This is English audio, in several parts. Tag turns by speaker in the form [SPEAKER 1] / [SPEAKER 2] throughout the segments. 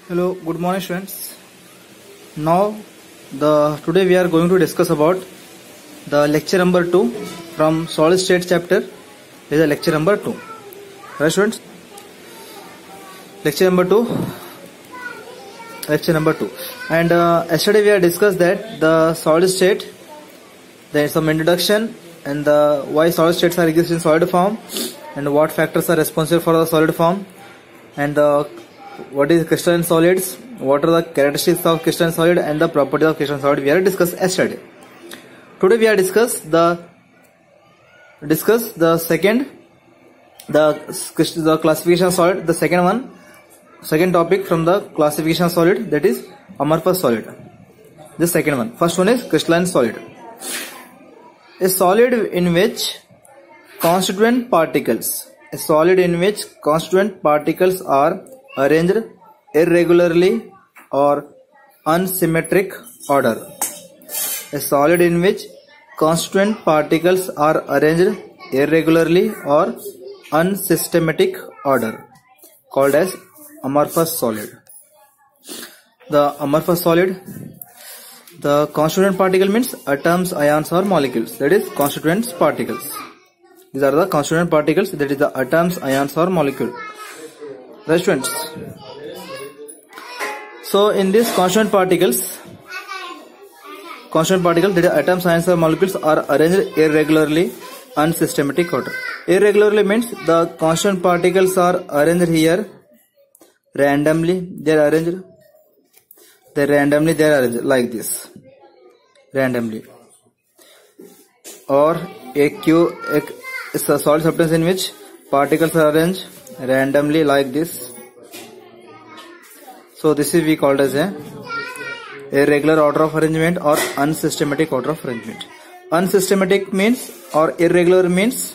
[SPEAKER 1] Hello, good morning students. Now today we are going to discuss about the lecture number 2 from solid state chapter. This is lecture number 2. Right students? Lecture number 2. And yesterday we have discussed that the solid state, there is some introduction and why solid states are exist in solid form and what factors are responsible for the solid form, and what is crystalline solids, what are the characteristics of crystalline solid and the properties of crystalline solid we have discussed yesterday. Today we have discussed the second, the classification of solid, the second topic from the classification of solid, that is amorphous solid. The second one. First one is crystalline solid. A solid in which constituent particles are arranged irregularly or unsymmetric order. A solid in which constituent particles are arranged irregularly or unsystematic order, called as amorphous solid. The amorphous solid, the constituent particle means atoms, ions or molecules, that is constituent particles. These are the constituent particles, that is the atoms, ions or molecule. Right students? So in these constituent particles, that is atoms, ions or molecules are arranged irregularly, unsystematic order. Irregularly means the constituent particles are arranged here randomly. They are arranged like this, randomly. Or it's a solid substance in which particles are arranged randomly like this. So this is we called as a irregular order of arrangement or unsystematic order of arrangement. Unsystematic means or irregular means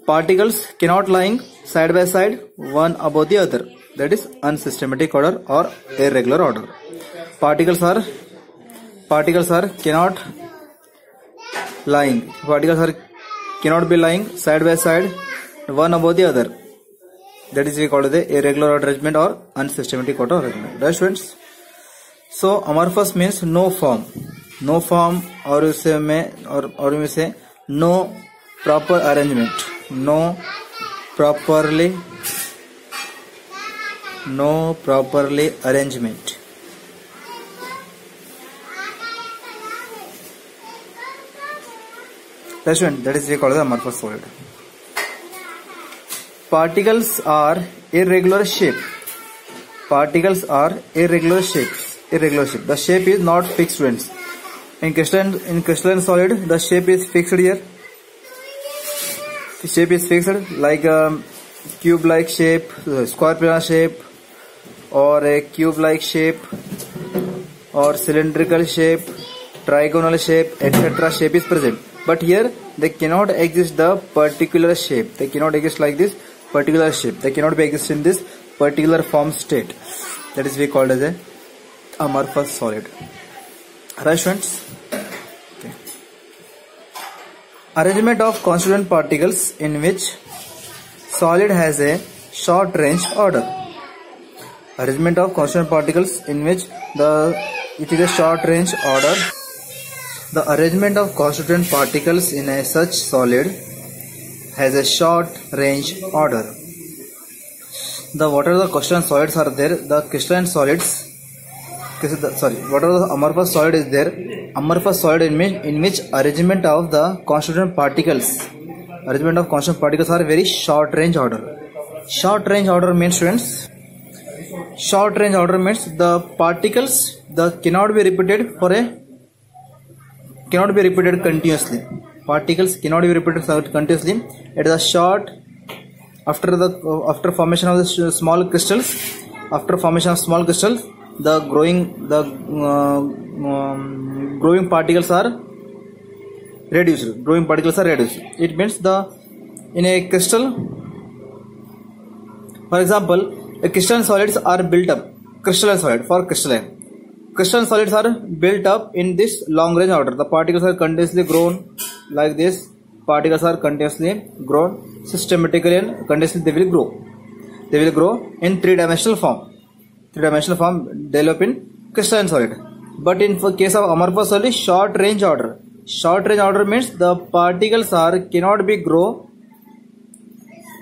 [SPEAKER 1] particles cannot lying side by side one above the other. That is unsystematic order or irregular order. Particles are cannot be lying side by side one above the other. That is we call the irregular order arrangement or unsystematic order arrangement. Right students? So amorphous means no form, or you say no proper arrangement, no properly arrangement. Right students? That is we call the amorphous solid. Particles are irregular shape. The shape is not fixed, students. In crystalline solid, the shape is fixed here. The shape is fixed like a cube-like shape, square planar shape, or a cube-like shape, or cylindrical shape, trigonal shape, etc. Shape is present. But here they cannot exist the particular shape. They cannot exist like this particular shape. They cannot be exist in this particular form state. That is we called as a amorphous solid. Right students? Okay. Arrangement of constituent particles in which solid has a short range order. Arrangement of constituent particles in which it is a short range order. The arrangement of constituent particles in a such solid has a short range order. What are the crystalline solids are there? The crystalline solids, what are the amorphous solid is there? Amorphous solid in which arrangement of the constituent particles are very short range order. Short range order means, students, the particles cannot be repeated continuously. Particles cannot be repeated continuously. It is a short after formation of the small crystals. After formation of small crystals, the growing particles are reduced. It means in a crystal, for example, crystalline solids are built up. Crystalline solids are built up in this long range order. The particles are continuously grown like this. Particles are continuously grown systematically and continuously they will grow in three-dimensional form. three-dimensional form develop in crystalline solid. But in case of amorphous solid, short range order. Short range order means the particles cannot be grow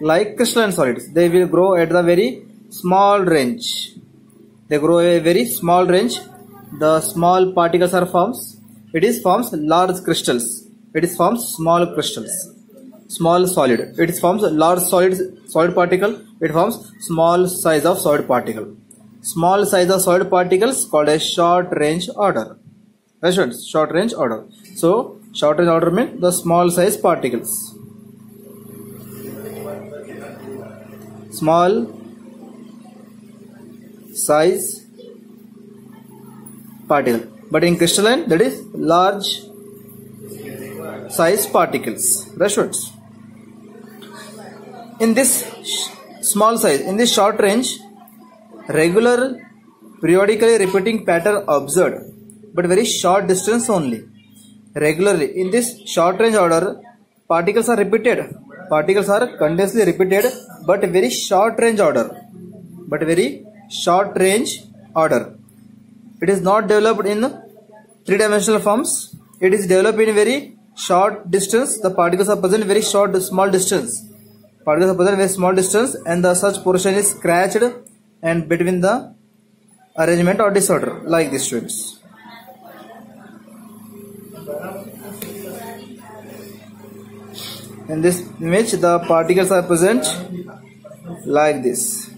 [SPEAKER 1] like crystalline solids. They will grow at the very small range. They grow a very small range. The small particles are forms. It is forms large crystals. It is forms small crystals. Small solid. It forms large solid particle. It forms small size of solid particle. Small size of solid particles called a short range order. Short range order. So short range order means the small size particles. Small size particle. But in crystalline, that is large size particles. That's what. In this small size, in this short range, regular periodically repeating pattern observed, but very short distance only. Regularly in this short range order, particles are repeated. Particles are continuously repeated, but very short range order. It is not developed in three-dimensional forms. It is developed in very short distance. The particles are present very small distance. And the such portion is scratched and between the arrangement or disorder, like this, students. In this image, the particles are present like this.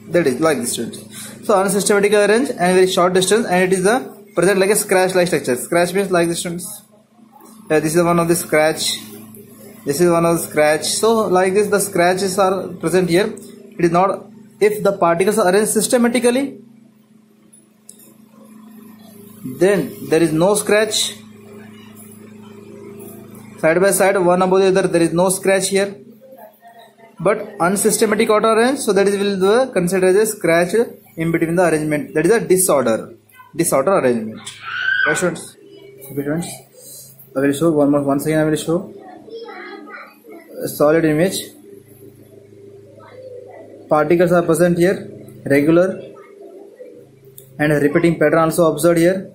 [SPEAKER 1] That is like this, students. So unsystematically arranged and very short distance, and it is the present like a scratch-like structure. Scratch means like this, students. Yeah, this is one of the scratch. This is one of the scratch. So like this, the scratches are present here. It is not. If the particles are arranged systematically, then there is no scratch. Side by side, one above the other, there is no scratch here. But unsystematic order arranged, so that is will be considered as a scratch in between the arrangement. That is a disorder arrangement. Right, students? I will show once again. I will show a solid image. Particles are present here, regular and repeating pattern also observed here.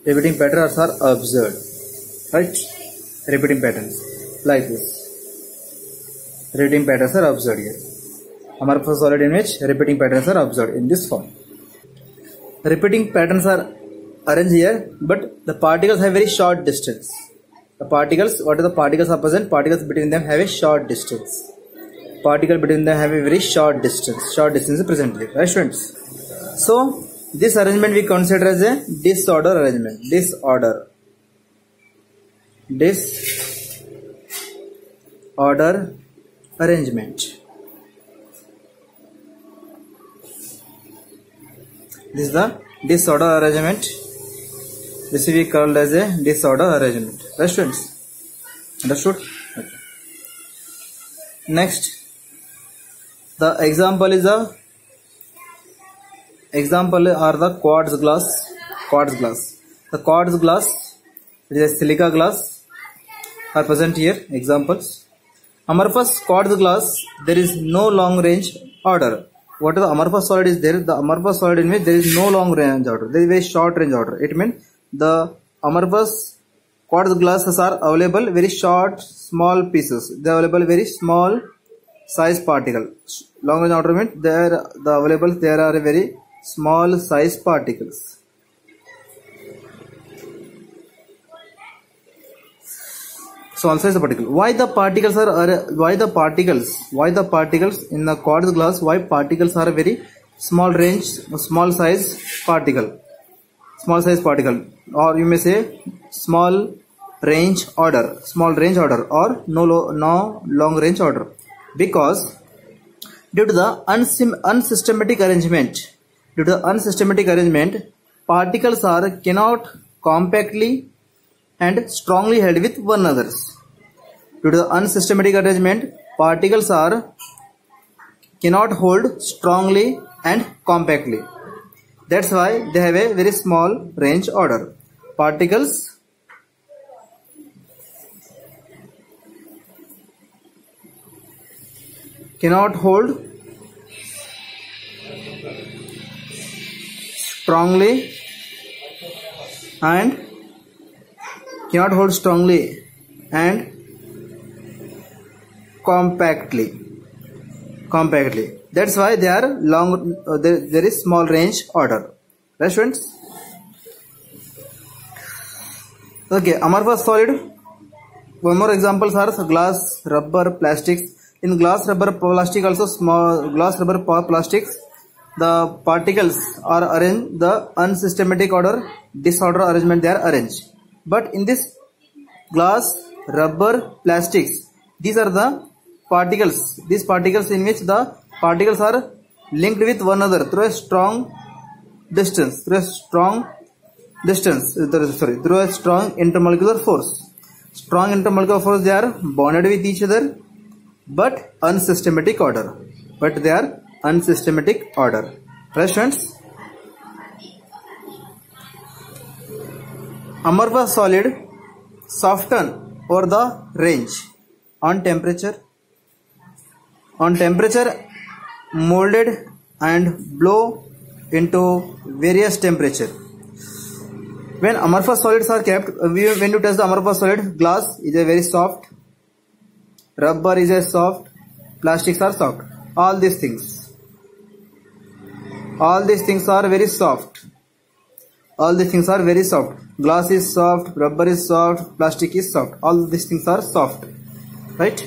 [SPEAKER 1] Repeating patterns are observed, right? Repeating patterns like this. Repeating patterns are observed here. Amorphous solid image, repeating patterns are observed in this form. Repeating patterns are arranged here, but the particles have very short distance. The particles, what are the particles are present? Particles between them have a short distance. Particle between them have a very short distance. Short distance is present here, right, students? So this arrangement we consider as a disorder arrangement. Disorder arrangement. This is the disorder arrangement. This will be called as a disorder arrangement. Right, students? Understood? Okay. Next, the example are the quartz glass. The quartz glass, it is a silica glass, are present here. Examples. Amorphous quartz glass, there is no long range order. What is the amorphous solid is there? The amorphous solid in which there is no long range order. There is very short range order. It means the amorphous quartz glasses are available very short, small pieces. They are available very small size particle. Long range order means there are very small size particles. So also is the particle. Why the particles in the quartz glass? Why particles are very small size particle, or you may say small range order, or no long range order? Because due to the unsystematic arrangement, particles cannot compactly and strongly held with one another. Due to the unsystematic arrangement, particles cannot hold strongly and compactly. That's why they have a very small range order. Particles cannot hold strongly and compactly. That's why they are long. There is small range order. Right, students? Okay, amorphous solid. One more examples are glass, rubber, plastics. In glass, rubber, plastic, also small glass, rubber, plastics, the particles are arranged the unsystematic order, disorder arrangement they are arranged. But in this glass, rubber, plastics, these are the particles. These particles in which the particles are linked with one another through a strong distance. Through a strong intermolecular force. Strong intermolecular force, they are bonded with each other, but unsystematic order. Right, friends? Amorphous solid soften over the range on temperature, molded and blow into various temperature. When amorphous solids are kept, when you test the amorphous solid, glass is a very soft, rubber is a soft, plastics are soft. All these things are very soft. Glass is soft, rubber is soft, plastic is soft. All these things are soft, right?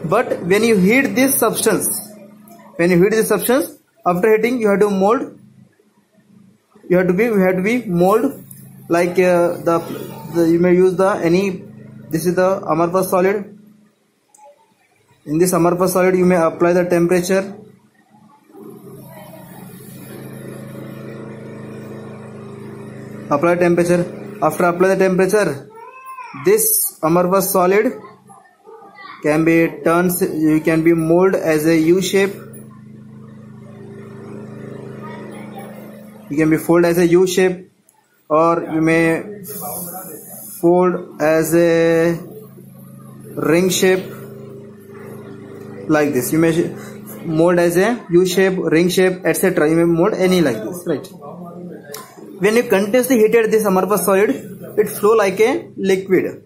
[SPEAKER 1] But when you heat this substance, after heating, you have to mold. You have to be mold. Like you may use this is the amorphous solid. In this amorphous solid, you may apply the temperature. After apply the temperature, this amorphous solid can be molded as a U shape. You can be folded as a U shape, or you may fold as a ring shape, like this. You may mold as a U shape, ring shape, etc. You may mold any like this, right? When you continuously heated this amorphous solid, it flow like a liquid.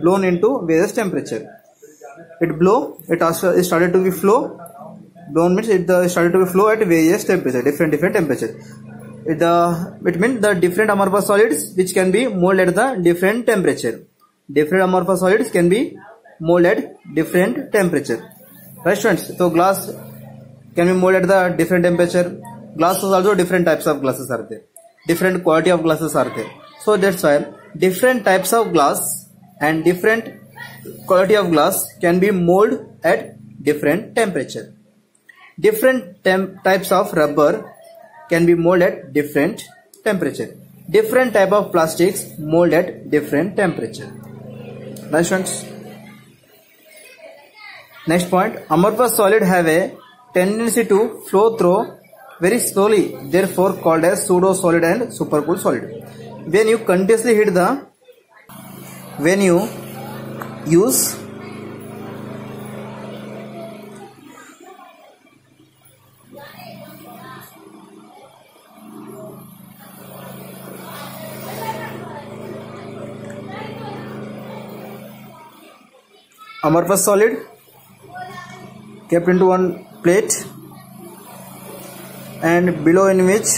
[SPEAKER 1] Blown into various temperature. It started to be flow. Blown means it started to be flow at various temperature, different temperature. It means the different amorphous solids which can be molded at the different temperature. Different amorphous solids can be molded at different temperature. Right, students? So glass can be molded at the different temperature. Glass is also different types of glasses are there. Different quality of glasses are there. So that's why different types of glass and different quality of glass can be molded at different temperature. Different types of rubber can be molded at different temperature. Different type of plastics molded at different temperature. Right, students? Next point, amorphous solid have a tendency to flow through very slowly, therefore called as pseudo solid and supercooled solid. When you continuously heat when you use amorphous solid kept into one plate, and below in which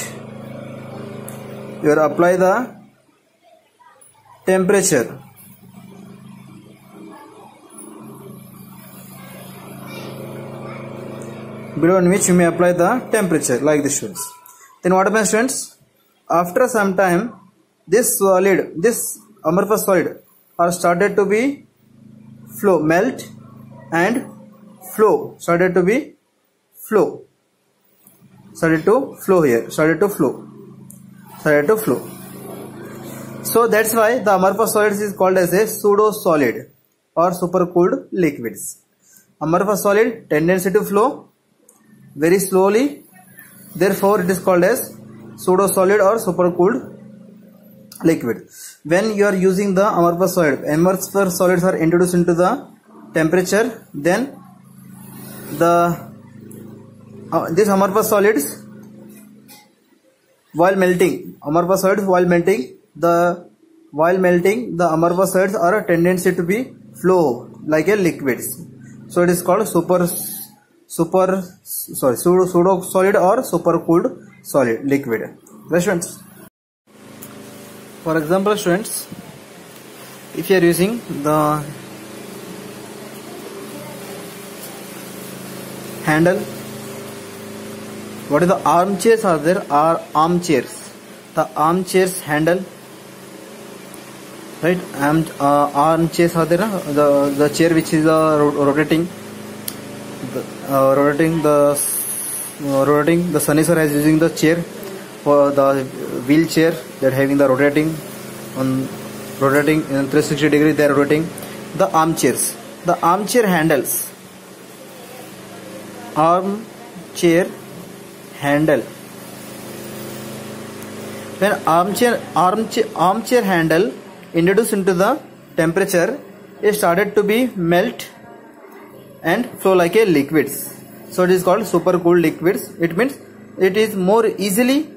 [SPEAKER 1] you apply the temperature. Below in which you may apply the temperature, like this, students. Then what happens, students? After some time, this amorphous solid are started to be melt and flow. Started to flow here. So that's why the amorphous solids is called as a pseudo solid or supercooled liquids. Amorphous solid tendency to flow very slowly, therefore it is called as pseudo solid or supercooled liquid. When you are using the amorphous solids are introduced into the temperature, then these amorphous solids while melting, the amorphous solids are a tendency to be flow like a liquids. So it is called pseudo solid or supercooled solid liquid. Right, students? For example, students, if you are using the handle, what is the armchairs are there? Are armchairs. The armchairs handle, right? Armchairs are there. The chair which is rotating. Rotating. The Sunny sir is using the chair for the wheelchair. They're having the rotating in 360 degree. They're rotating the armchairs. The armchair handles. Armchair handle. When armchair handle introduced into the temperature, it started to be melt and flow like a liquids. So it is called supercooled liquids. It means it is more easily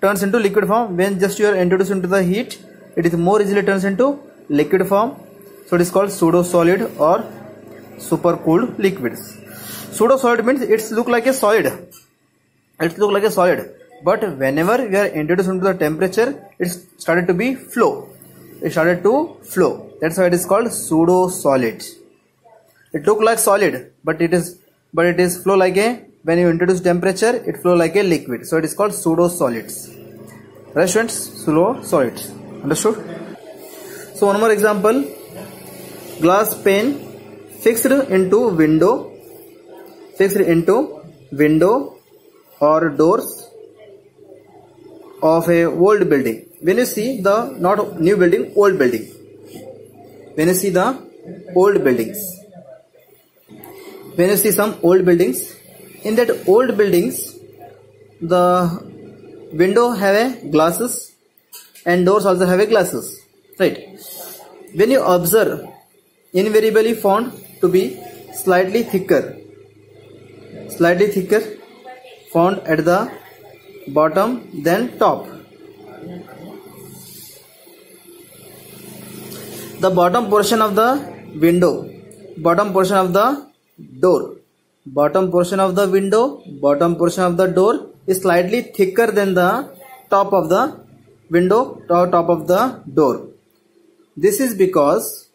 [SPEAKER 1] turns into liquid form. When just you are introduced into the heat, it is more easily turns into liquid form. So it is called pseudo solid or supercooled liquids. Pseudo solid means it's look like a solid. But whenever we are introduced into the temperature, it started to be flow. That's why it is called pseudo solid. It look like solid, but it is flow like a, when you introduce temperature, it flow like a liquid. So it is called pseudo solids. Right, students? Pseudo solids. Understood? So one more example. Glass pane fixed into window or doors of a old building. When you see the, not new building, old building. When you see the old buildings. When you see some old buildings, in that old buildings, the window have a glasses and doors also have a glasses. Right? When you observe, invariably found to be slightly thicker, found at the bottom than top. The bottom portion of the window, bottom portion of the door, bottom portion of the window, bottom portion of the door is slightly thicker than the top of the window or top of the door. This is because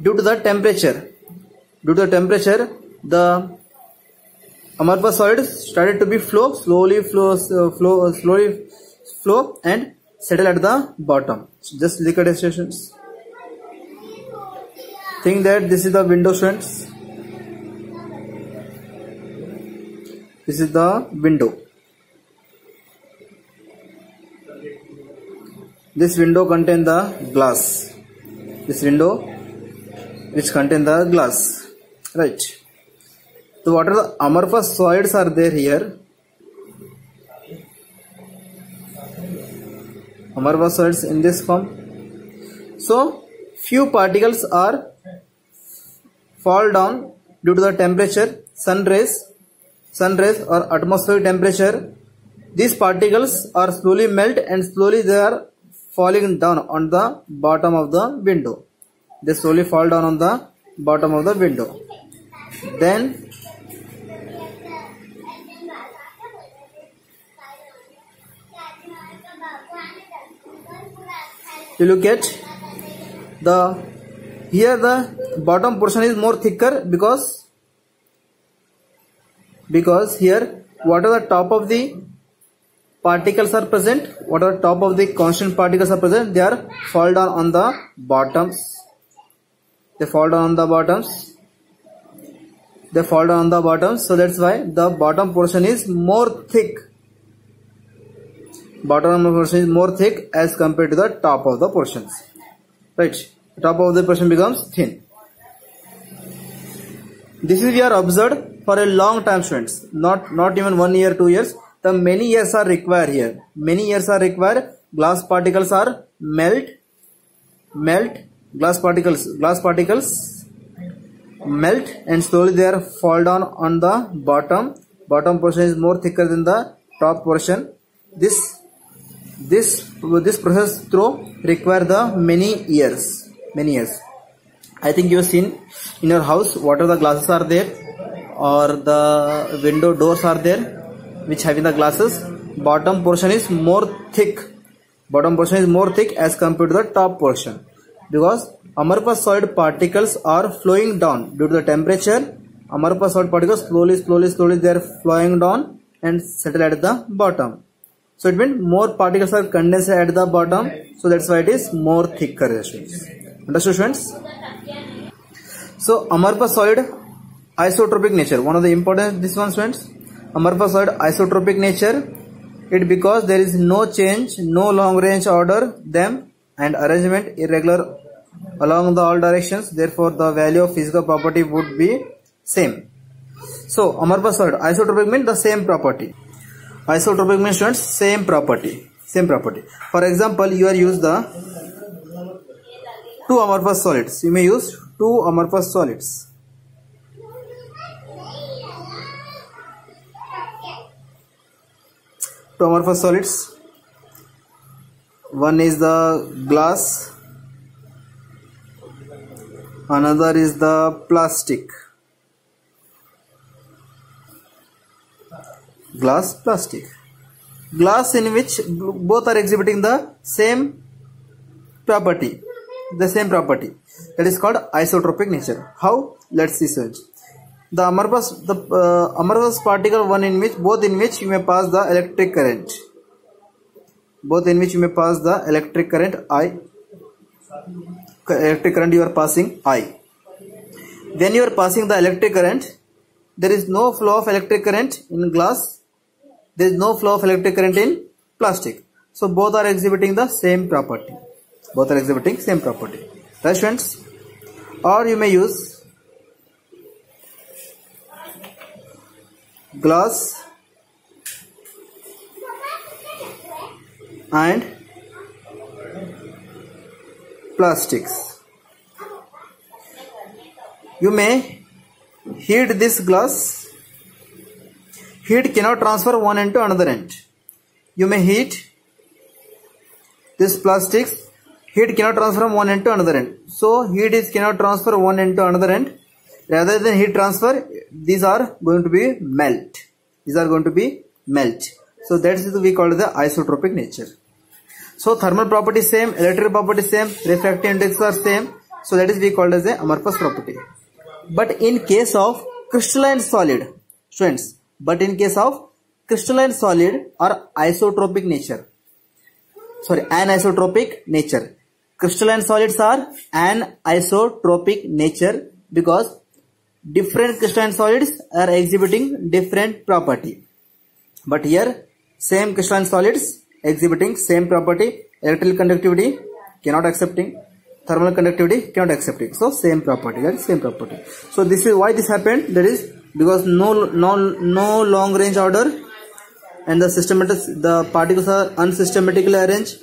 [SPEAKER 1] due to the temperature, the amorphous solids started to be slowly flow and settle at the bottom. So just look at the stations. Think that this is the window, students. This is the window. This window contains the glass. This window which contains the glass. Right. So what are the amorphous solids are there here? Amorphous solids in this form. So few particles are fall down due to the temperature, sun rays or atmospheric temperature. These particles are slowly melt and slowly they are falling down on the bottom of the window. They slowly fall down on the bottom of the window. Then you look at here the bottom portion is more thicker because here what are the top of the particles are present, what are the top of the constant particles are present, they are fall down on the bottoms. They fall down on the bottoms. So that's why the bottom portion is more thick. Bottom portion is more thick as compared to the top of the portions. Right? Top of the portion becomes thin. This is we are observed for a long time, students. Not even 1 year, 2 years. The many years are required here. Many years are required. Glass particles are melt. Glass particles melt and slowly they are fall down on the bottom. Bottom portion is more thicker than the top portion. This process through require the many years. I think you have seen in your house what are the glasses are there, or the window doors are there which having the glasses. Bottom portion is more thick. Bottom portion is more thick as compared to the top portion, because amorphous solid particles are flowing down due to the temperature. Amorphous solid particles slowly they are flowing down and settle at the bottom. So it means more particles are condensed at the bottom. So that's why it is more thicker. Understood, friends? So amorphous solid isotropic nature. One of the important this one, friends. Amorphous solid isotropic nature. It because there is no change, no long range order them, and arrangement irregular along the all directions. Therefore, the value of physical property would be same. So amorphous solid isotropic means the same property. Isotropic means, students, same property. For example, you are use the two amorphous solids. You may use two amorphous solids. Two amorphous solids. One is the glass, another is the plastic. Glass in which both are exhibiting the same property. That is called isotropic nature. How? Let's see, search. The amorphous particle one in which you may pass the electric current. I. Electric current you are passing I. When you are passing the electric current, there is no flow of electric current in glass. There is no flow of electric current in plastic. So both are exhibiting the same property. Right, friends? Or you may use glass and plastics. You may heat this glass. Heat cannot transfer one end to another end. You may heat this plastics. Heat cannot transfer from one end to another end. So heat cannot transfer one end to another end. Rather than heat transfer, these are going to be melt. So that is we call the isotropic nature. So thermal property same, electrical property same, refractive index are same. So that is we call as the amorphous property. But in case of crystalline solid, students, or isotropic nature. Anisotropic nature. Crystalline solids are anisotropic nature because different crystalline solids are exhibiting different property. But here same crystalline solids exhibiting same property. Electrical conductivity cannot accepting, thermal conductivity cannot accepting. So same property. So this is why this happened. That is because no long range order, and the particles are unsystematically arranged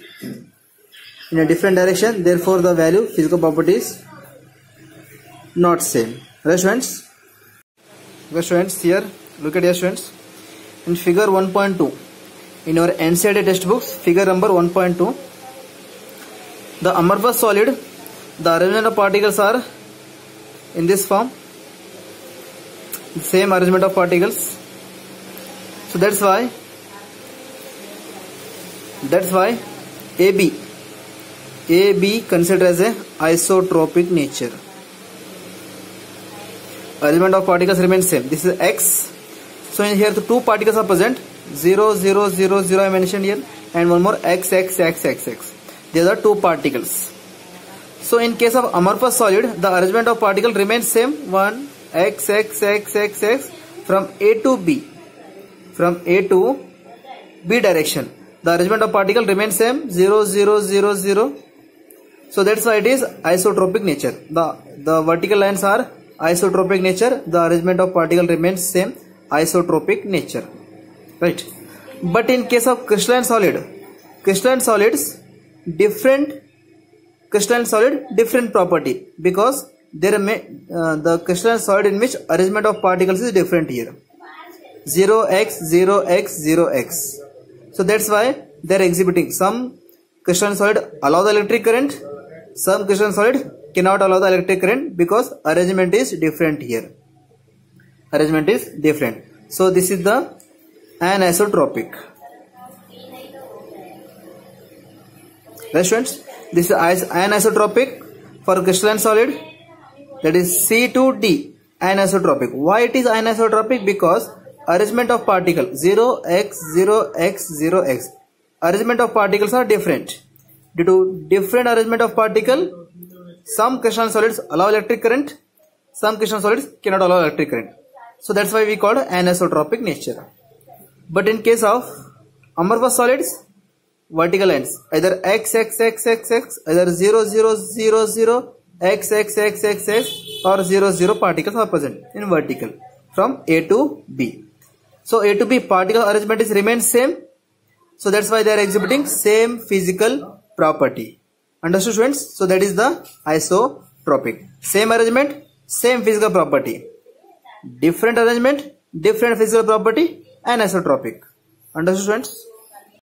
[SPEAKER 1] in a different direction. Therefore, the value physical property is not same. Right, students? Here look at your students. In figure 1.2 in your NCERT textbooks, figure number 1.2, the amorphous solid, the arrangement of particles are in this form. Same arrangement of particles. So that's why AB considered as a isotropic nature. Arrangement of particles remains same. This is X. So in here the two particles are present. 0, 0, 0, 0 I mentioned here, and one more X, X, X, X, X. These are two particles. So in case of amorphous solid, the arrangement of particle remains same. 1 X, X, X, X, X from A to B. Direction. The arrangement of particle remains same. 0, 0, 0, 0. So that's why it is isotropic nature. The vertical lines are isotropic nature. The arrangement of particle remains same. Isotropic nature. Right. But in case of crystalline solids, different property, because the crystalline solid in which arrangement of particles is different here. 0x, 0x, 0x. So that's why they are exhibiting. Some crystalline solid allow the electric current, some crystalline solid cannot allow the electric current because arrangement is different here. Arrangement is different. So this is the anisotropic. Right, students? This is anisotropic for crystalline solid, that is C2D, anisotropic. Why it is anisotropic? Because arrangement of particle 0x, 0x, 0x. Arrangement of particles are different. Due to different arrangement of particle, some crystalline solids allow electric current, some crystalline solids cannot allow electric current. So that's why we call it anisotropic nature. But in case of amorphous solids, vertical ends, either x, x, x, x, x, either 0, 0, 0, 0, x, x, x, x, x, or 0, 0 particles are present in vertical from A to B. So A to B particle arrangement is remains same. So that's why they are exhibiting same physical property. Understood, students? So that is the isotropic. Same arrangement, same physical property. Different arrangement, different physical property, anisotropic. Understood, students?